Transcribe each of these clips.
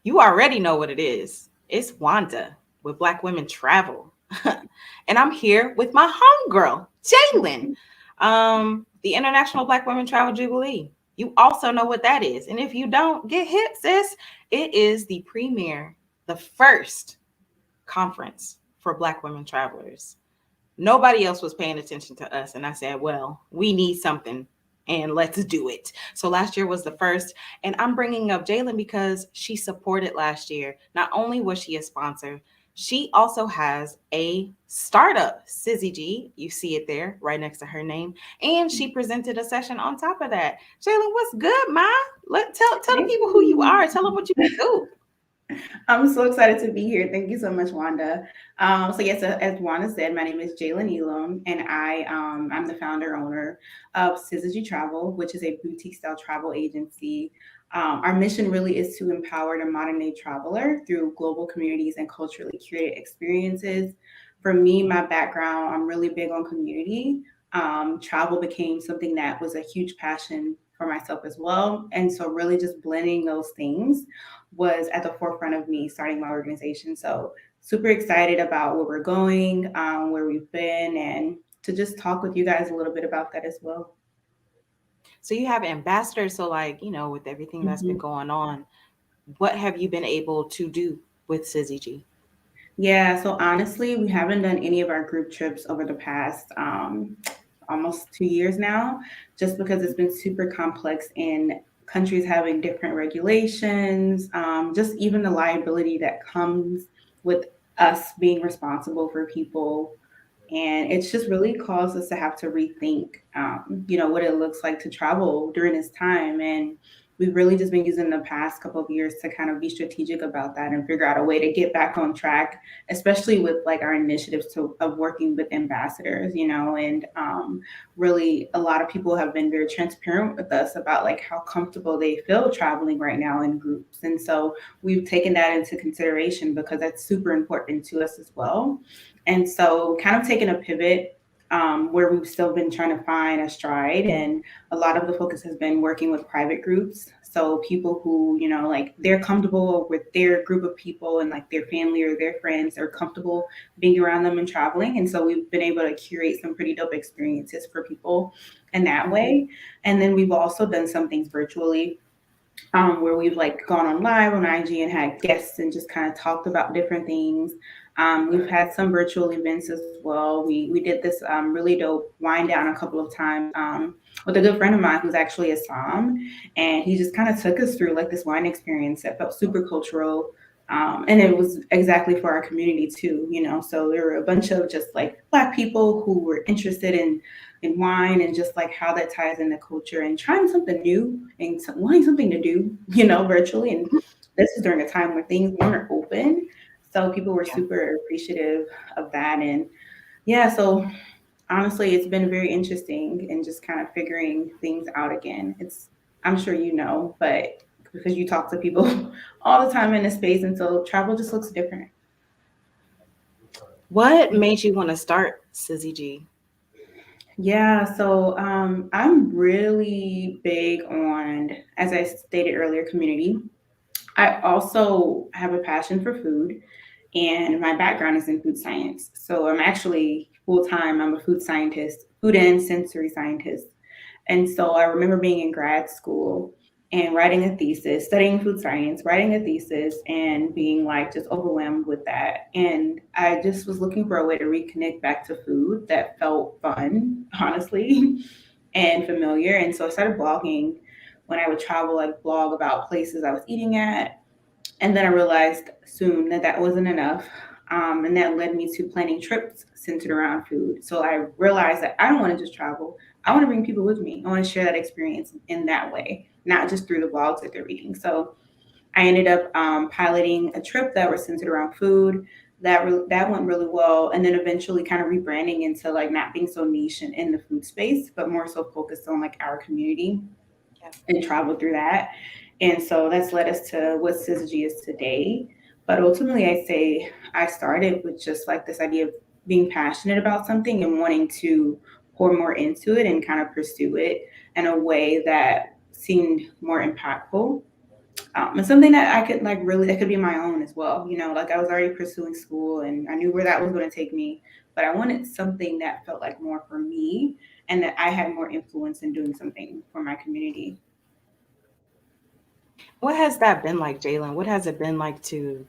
You already know what it is. It's Wanda with Black Women Travel. And I'm here with my homegirl, Jhaelynn, the International Black Women Travel Jubilee. You also know what that is. And if you don't, get hip, sis. It is the premier, the first conference for Black women travelers. Nobody else was paying attention to us. And I said, well, we need something and let's do it. So last year was the first. And I'm bringing up Jhaelynn because she supported last year. Not only was she a sponsor, she also has a startup, Sizije. You see it there right next to her name. And she presented a session on top of that. Jhaelynn, what's good, Ma? Tell the people who you are. Tell them what you do. I'm so excited to be here. Thank you so much, Wanda. So yes, as Wanda said, my name is Jhaelynn, and I'm the founder owner of Sizije Travel, which is a boutique style travel agency. Our mission really is to empower the modern day traveler through global communities and culturally curated experiences. For me, my background, I'm really big on community. Travel became something that was a huge passion for myself as well, and so really just blending those things was at the forefront of me starting my organization. So super excited about where we're going, where we've been, and to just talk with you guys a little bit about that as well. So you have ambassadors. So, like, with everything that's been Mhm. going on, what have you been able to do with Sizije? Yeah, so honestly, we haven't done any of our group trips over the past almost 2 years now, just because it's been super complex in countries having different regulations, just even the liability that comes with us being responsible for people. And it's just really caused us to have to rethink, what it looks like to travel during this time. And we've really just been using the past couple of years to kind of be strategic about that and figure out a way to get back on track, especially with like our initiatives of working with ambassadors, and really a lot of people have been very transparent with us about like how comfortable they feel traveling right now in groups. And so we've taken that into consideration because that's super important to us as well. And so, kind of taking a pivot where we've still been trying to find a stride, and a lot of the focus has been working with private groups. So, people who, like they're comfortable with their group of people and like their family or their friends are comfortable being around them and traveling. And so, we've been able to curate some pretty dope experiences for people in that way. And then we've also done some things virtually where we've like gone on live on IG and had guests and just kind of talked about different things. We've had some virtual events as well. We did this really dope wind down a couple of times with a good friend of mine who's actually a Som, and he just kind of took us through like this wine experience that felt super cultural. And it was exactly for our community too, So there were a bunch of just like Black people who were interested in wine and just like how that ties into culture and trying something new and wanting something to do, virtually. And this is during a time where things weren't open. So people were Yeah. super appreciative of that. And yeah, so honestly, it's been very interesting and just kind of figuring things out again. I'm sure but because you talk to people all the time in this space, and so travel just looks different. What made you want to start Sizije? Yeah, so I'm really big on, as I stated earlier, community. I also have a passion for food, and my background is in food science. So I'm actually full time, I'm a food scientist, food and sensory scientist. And so I remember being in grad school and writing a thesis, studying food science, writing a thesis, and being like just overwhelmed with that. And I just was looking for a way to reconnect back to food that felt fun, honestly, and familiar. And so I started blogging. When I would travel, I'd blog about places I was eating at. And then I realized soon that that wasn't enough. And that led me to planning trips centered around food. So I realized that I don't want to just travel. I want to bring people with me. I want to share that experience in that way, not just through the blogs that they're reading. So I ended up piloting a trip that was centered around food. That went really well, and then eventually kind of rebranding into like not being so niche in the food space, but more so focused on like our community Yeah. and travel through that. And so that's led us to what Syzygy is today. But ultimately, I say I started with just like this idea of being passionate about something and wanting to pour more into it and kind of pursue it in a way that seemed more impactful. And something that I could like really, that could be my own as well. Like I was already pursuing school and I knew where that was going to take me, but I wanted something that felt like more for me and that I had more influence in doing something for my community. What has that been like, Jhaelynn? What has it been like to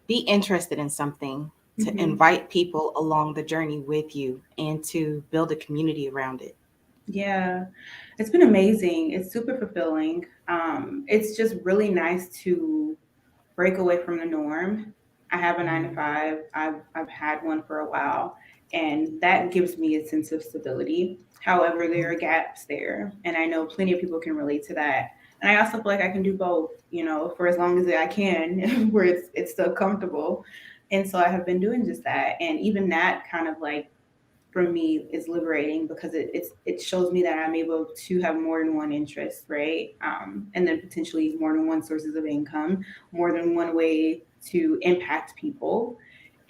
be interested in something, to Hmm. invite people along the journey with you, and to build a community around it? Yeah, it's been amazing. It's super fulfilling. It's just really nice to break away from the norm. I have a 9 to 5. I've had one for a while, and that gives me a sense of stability. However, there are gaps there, and I know plenty of people can relate to that. And I also feel like I can do both, for as long as I can, where it's still comfortable. And so I have been doing just that, and even that kind of like for me is liberating because it shows me that I'm able to have more than one interest, right? And then potentially more than one sources of income, more than one way to impact people.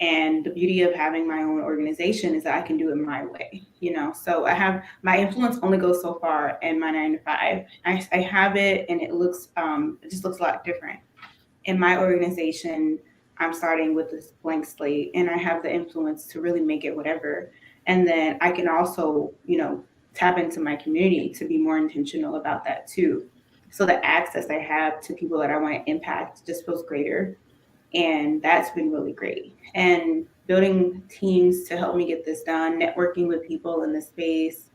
And the beauty of having my own organization is that I can do it my way. So I have my influence only goes so far in my 9 to 5. I have it, and it just looks a lot different in my organization. I'm starting with this blank slate and I have the influence to really make it whatever. And then I can also, tap into my community to be more intentional about that too. So the access I have to people that I want to impact just feels greater. And that's been really great. And building teams to help me get this done, networking with people in the space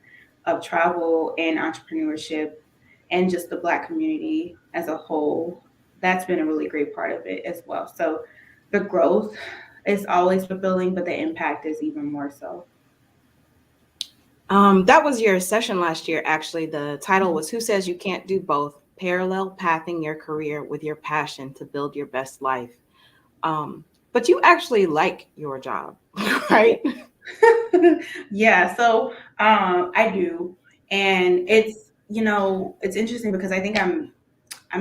of travel and entrepreneurship and just the Black community as a whole, that's been a really great part of it as well. So the growth is always fulfilling, but the impact is even more so. That was your session last year. Actually, the title was "Who Says You Can't Do Both? Parallel Pathing Your Career with Your Passion to Build Your Best Life." But you actually like your job, right? Yeah, so I do. And it's interesting because I think I'm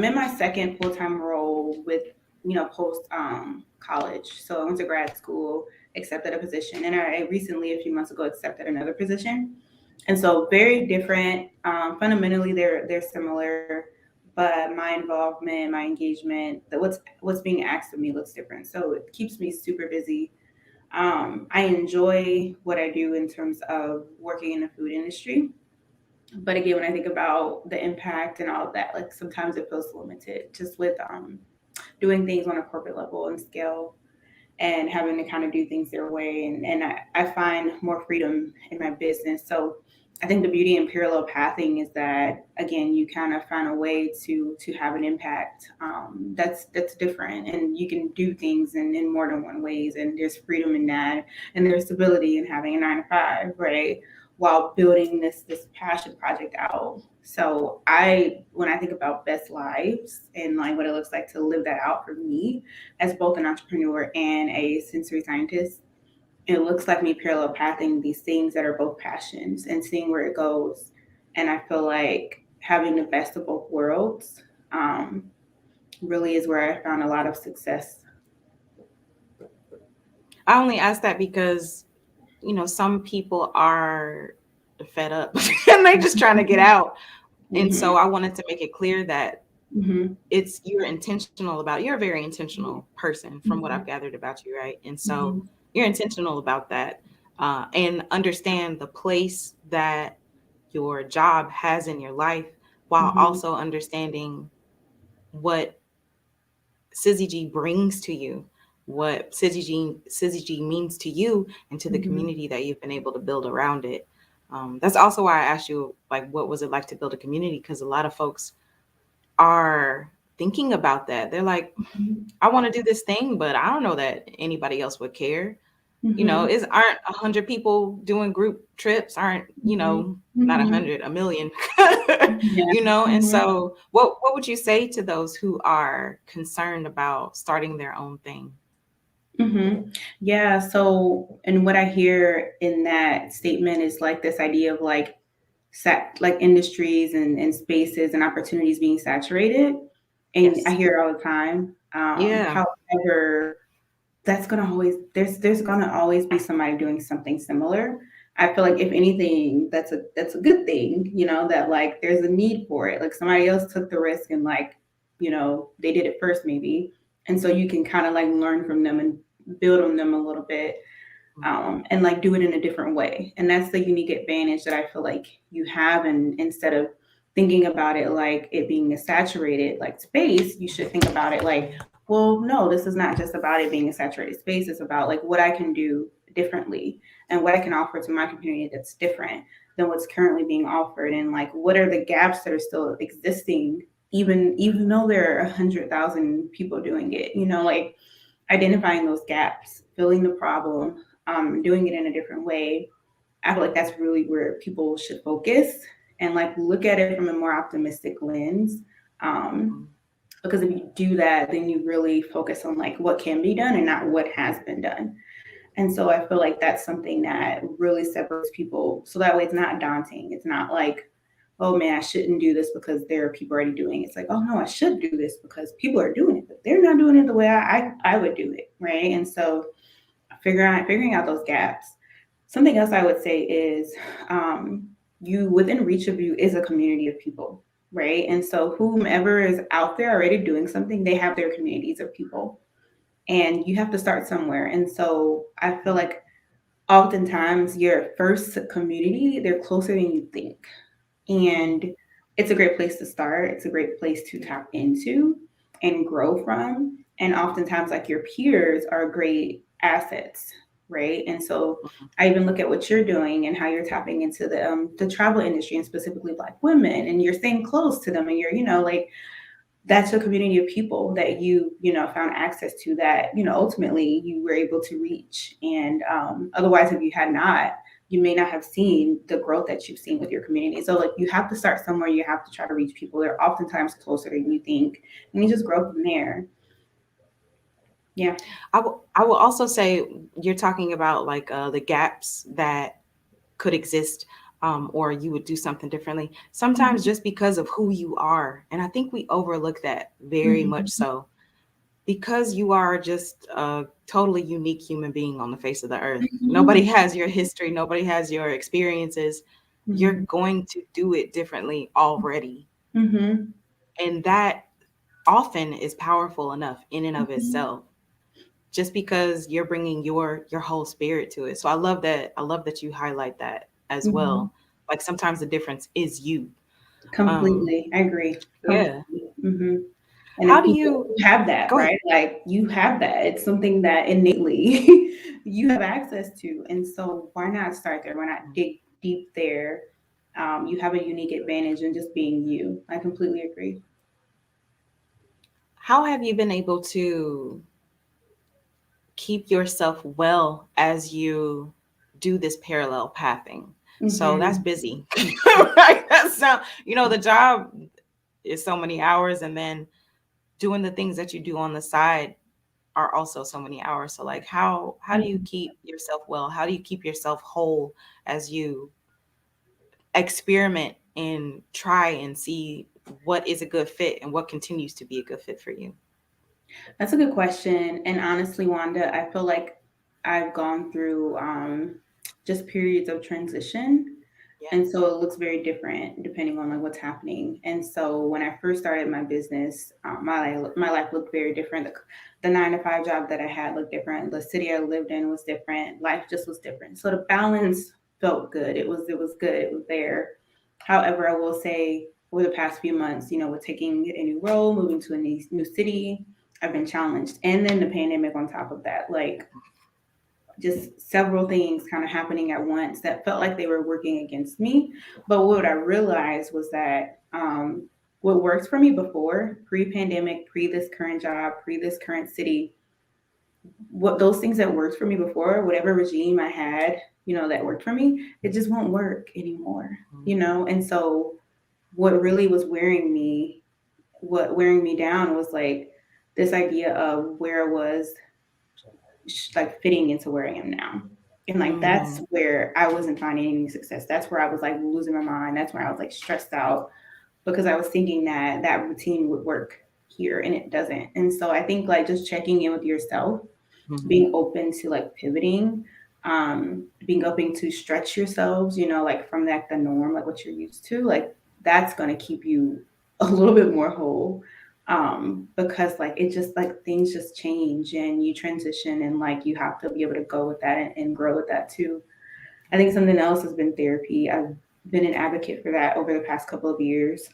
in my second full-time role with, post college. So I went to grad school, accepted a position, and I recently, a few months ago, accepted another position. And so very different. Fundamentally, they're similar, but my involvement, my engagement, what's being asked of me looks different. So it keeps me super busy. I enjoy what I do in terms of working in the food industry. But again, when I think about the impact and all of that, like sometimes it feels limited just with doing things on a corporate level and scale and having to kind of do things their way. And I find more freedom in my business. So I think the beauty in parallel pathing is that again, you kind of find a way to have an impact that's different, and you can do things in more than one ways. And there's freedom in that, and there's stability in having a 9 to 5, right? While building this passion project out. So when I think about best lives and like what it looks like to live that out for me, as both an entrepreneur and a sensory scientist, it looks like me parallel pathing these things that are both passions and seeing where it goes. And I feel like having the best of both worlds really is where I found a lot of success. I only ask that because, some people are fed up and they just trying to get out. And so Hmm. I wanted to make it clear that Hmm. you're a very intentional person from what I've Hmm. gathered about you, right? And so Hmm. you're intentional about that, and understand the place that your job has in your life, while Hmm. also understanding what Sizije brings to you, what Sizije means to you and to the Hmm. community that you've been able to build around it. That's also why I asked you, like, what was it like to build a community? Because a lot of folks are thinking about that. They're like, I want to do this thing, but I don't know that anybody else would care. Hmm. Is aren't 100 people doing group trips? Aren't Hmm. not Hmm. 100, a million? Yeah. And Hmm. so, what would you say to those who are concerned about starting their own thing? Hmm. Yeah. So, and what I hear in that statement is like this idea of like like industries and spaces and opportunities being saturated. And I Yes. hear it all the time. Yeah. However, that's gonna always there's gonna always be somebody doing something similar. I feel like if anything, that's a good thing, that like there's a need for it. Like somebody else took the risk and like they did it first maybe. And so you can kind of like learn from them and build on them a little bit, and like do it in a different way. And that's the unique advantage that I feel like you have. And instead of thinking about it like it being a saturated like space, you should think about it like, well, no, this is not just about it being a saturated space. It's about like what I can do differently and what I can offer to my community that's different than what's currently being offered, and like what are the gaps that are still existing, even though there are 100,000 people doing it. Like identifying those gaps, filling the problem, doing it in a different way. I feel like that's really where people should focus and like look at it from a more optimistic lens. Um, because if you do that, then you really focus on like what can be done and not what has been done. And so I feel like that's something that really separates people. So that way it's not daunting. It's not like, oh man, I shouldn't do this because there are people already doing it. It's like, oh no, I should do this because people are doing it, but they're not doing it the way I would do it. Right. And so figuring out those gaps. Something else I would say is, you within reach of you is a community of people, right? And so whomever is out there already doing something, they have their communities of people, and you have to start somewhere. And so I feel like oftentimes your first community, they're closer than you think, and it's a great place to start. It's a great place to tap into and grow from. And oftentimes, like your peers are great assets, right? And so I even look at what you're doing and how you're tapping into the travel industry and specifically Black women, and you're staying close to them, and you're like that's a community of people that you found access to, that ultimately you were able to reach. And otherwise, if you had not, you may not have seen the growth that you've seen with your community. So like you have to start somewhere. You have to try to reach people. They're oftentimes closer than you think, and you just grow from there. Yeah. I will also say you're talking about like the gaps that could exist, or you would do something differently. Sometimes just because of who you are, and I think we overlook that very much so, because you are just a totally unique human being on the face of the earth. Nobody has your history, nobody has your experiences. You're going to do it differently already. And that often is powerful enough in and of itself, just because you're bringing your whole spirit to it. So I love that you highlight that as well. Like sometimes the difference is you. Completely. I agree. Yeah. And How if do you you have that, go ahead? right? Like you have that. It's something that innately you have access to. And so why not start there? Why not dig deep there? You have a unique advantage in just being you. I completely agree. How have you been able to keep yourself well as you do this parallel pathing? So that's Mm-hmm. busy. Right? That's not, the job is so many hours, and then doing the things that you do on the side are also so many hours. So like how do you keep yourself well? How do you keep yourself whole as you experiment and try and see what is a good fit and what continues to be a good fit for you? That's a good question. And honestly, Wanda, I feel like I've gone through just periods of transition. And Yes. so it looks very different depending on like what's happening. And so when I first started my business, my life looked very different. The 9 to 5 job that I had looked different. The city I lived in was different. Life just was different. So the balance felt good. It was good. It was there. However, I will say over the past few months, with taking a new role, moving to a new city, I've been challenged. And then the pandemic on top of that, like just several things kind of happening at once that felt like they were working against me. But what I realized was that what worked for me before, pre-pandemic, pre this current job, pre this current city, what those things that worked for me before, whatever regime I had, that worked for me, it just won't work anymore. And so what really was wearing me down was like this idea of where I was like fitting into where I am now. And like that's Mhm. where I wasn't finding any success. That's where I was like losing my mind. That's where I was like stressed out because I was thinking that that routine would work here and it doesn't. And so I think like just checking in with yourself, Mhm. being open to like pivoting, being open to stretch yourselves, like from the norm, like what you're used to, like that's gonna keep you a little bit more whole. Because like it just like things just change and you transition and like you have to be able to go with that and grow with that too. I think something else has been therapy. I've been an advocate for that over the past couple of years.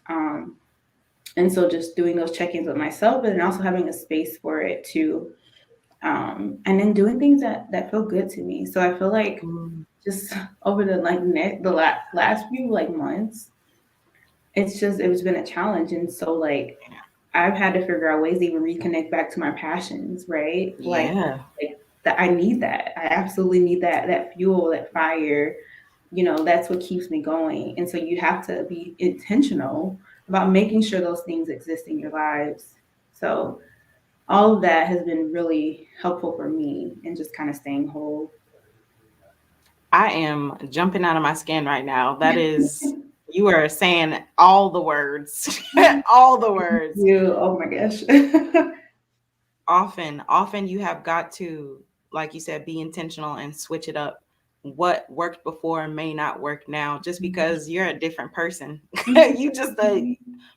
And so just doing those check-ins with myself, but then also having a space for it too. And then doing things that feel good to me. So I feel like Mm. just over the last few like months, it's been a challenge. And so like I've had to figure out ways to even reconnect back to my passions, right? Yeah. Like that I need that. I absolutely need that fuel, that fire. That's what keeps me going. And so you have to be intentional about making sure those things exist in your lives. So all of that has been really helpful for me and just kind of staying whole. I am jumping out of my skin right now. You are saying all the words, all the words. Oh my gosh. Often you have got to, like you said, be intentional and switch it up. What worked before may not work now just because you're a different person. You just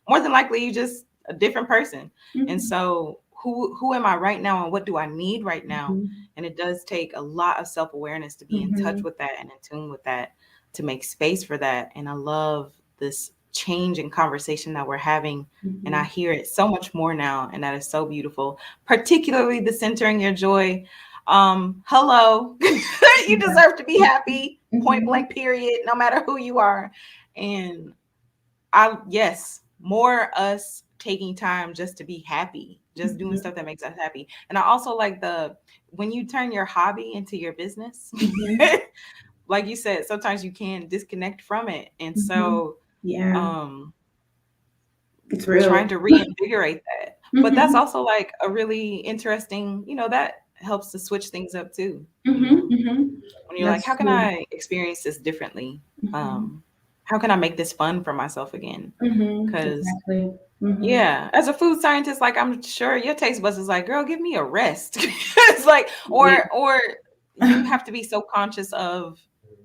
more than likely you just a different person. And so who am I right now and what do I need right now? And it does take a lot of self-awareness to be in touch with that and in tune with that, to make space for that. And I love this change in conversation that we're having, and I hear it so much more now, and that is so beautiful, particularly the centering your joy. Hello. You deserve to be happy, point blank period, no matter who you are. And yes, more us taking time just to be happy, just doing stuff that makes us happy. And I also like when you turn your hobby into your business, like you said, sometimes you can disconnect from it. And so Yeah, it's real. trying to reinvigorate that. But that's also like a really interesting, that helps to switch things up too. When you're like, That's how can true. I experience this differently? How can I make this fun for myself again? Because Exactly. yeah, as a food scientist, like I'm sure your taste buds is like, girl, give me a rest. It's like, Yeah. or you have to be so conscious of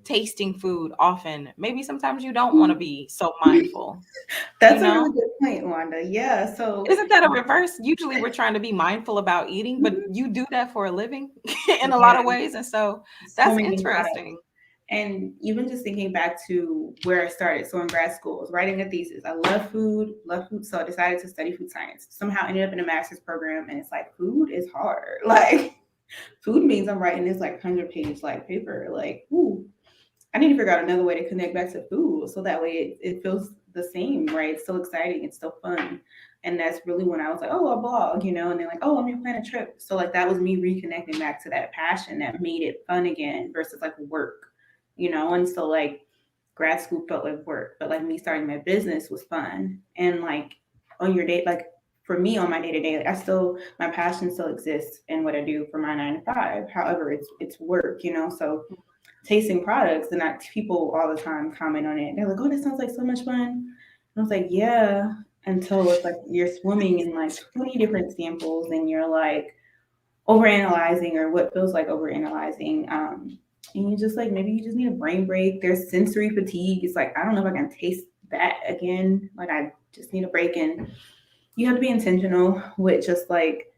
tasting food often. Maybe sometimes you don't want to be so mindful, you That's a really know? good point, Wanda. Yeah. So Isn't that a reverse? Usually we're trying to be mindful about eating, but you do that for a living in a lot yeah, of ways. And so so that's many products. interesting. And even just thinking back to where I started, so in grad school, I was writing a thesis. I love food, so I decided to study food science. Somehow ended up in a master's program, and it's like food is hard. Like food means I'm writing this like 100-page like paper. Like, ooh, I need to figure out another way to connect back to food, so that way it feels the same, right? It's still exciting, it's still fun. And that's really when I was like, oh, a blog, and then like, oh, let me plan a trip. So like that was me reconnecting back to that passion that made it fun again versus like work, and so like grad school felt like work, but like me starting my business was fun. And like on your day, like for me on my day to day, like my passion still exists in what I do for my 9 to 5. However, it's work, so tasting products, and people all the time comment on it. They're like, oh, that sounds like so much fun. And I was like, yeah, until it's like you're swimming in like 20 different samples and you're like overanalyzing or what feels like overanalyzing. And you just like, maybe you just need a brain break. There's sensory fatigue. It's like, I don't know if I can taste that again. Like, I just need a break. And you have to be intentional with just like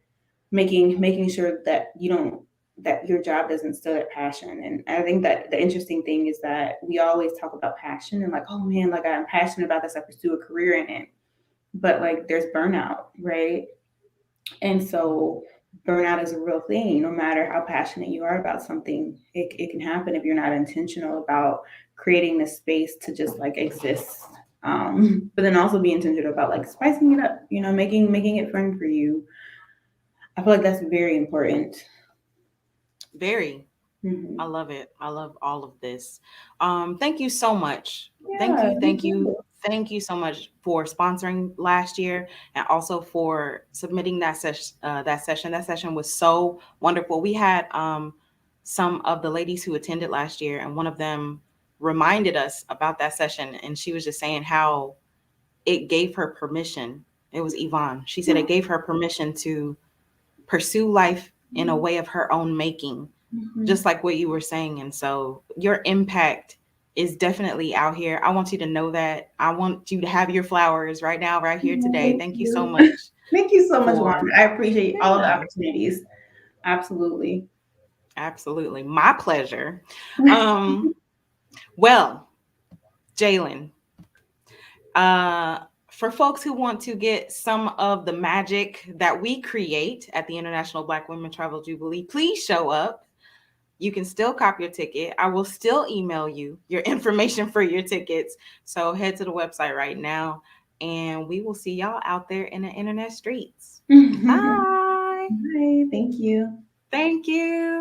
making sure that you don't that your job doesn't steal that passion. And I think that the interesting thing is that we always talk about passion and like, oh man, like I'm passionate about this, I pursue a career in it. But like there's burnout, right? And so burnout is a real thing. No matter how passionate you are about something, it can happen if you're not intentional about creating this space to just like exist. But then also be intentional about like spicing it up, making it fun for you. I feel like that's very important. Very. Mm-hmm. I love it. I love all of this. Thank you so much. Thank Yeah, you, me thank you, too. thank you so much for sponsoring last year and also for submitting that session. That session was so wonderful. We had some of the ladies who attended last year, and one of them reminded us about that session, and she was just saying how it gave her permission. It was Yvonne. She said it gave her permission to pursue life in a way of her own making, Mm-hmm. just like what you were saying. And so your impact is definitely out here. I want you to know that. I want you to have your flowers right now, right here Well, today. thank Thank you so you. much Thank you so much, for, Wanda. I appreciate all the yeah, opportunities. Absolutely. absolutely. My pleasure. Um, well, Jhaelynn, uh, for folks who want to get some of the magic that we create at the International Black Women Travel Jubilee, please show up. You can still cop your ticket. I will still email you your information for your tickets. So head to the website right now, and we will see y'all out there in the internet streets. Bye. Bye. Thank you. Thank you.